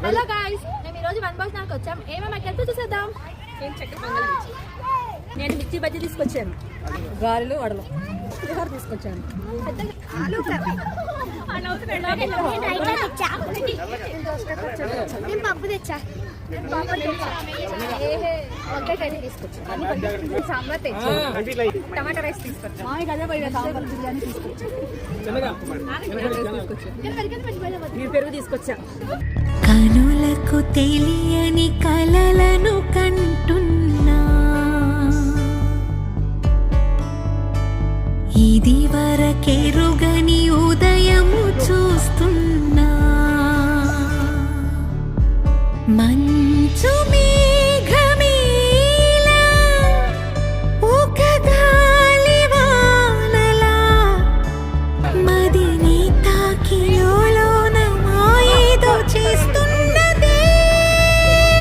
Hello guys, మేము ఈరోజు one box నాకు వచ్చాం. ఏమేమి ఐటమ్స్ చూసేద్దాం. నేను మిర్చి బజ్జీ తీసుకొచ్చాను, గారెలు వడలు పులిహోర తీసుకొచ్చాను. నేను పప్పు తెచ్చా, వంకాయ తీసుకొచ్చాను, సాంబార్ తెచ్చా, టమాటా రైస్ తీసుకొచ్చాను, సాంబార్ బిర్యానీ తీసుకొచ్చాను, పెరుగు తీసుకొచ్చా. కనులకు తెలియని కలలను కంటున్నా, ఇది వరకెరుగని ఉదయము చూస్తున్నా.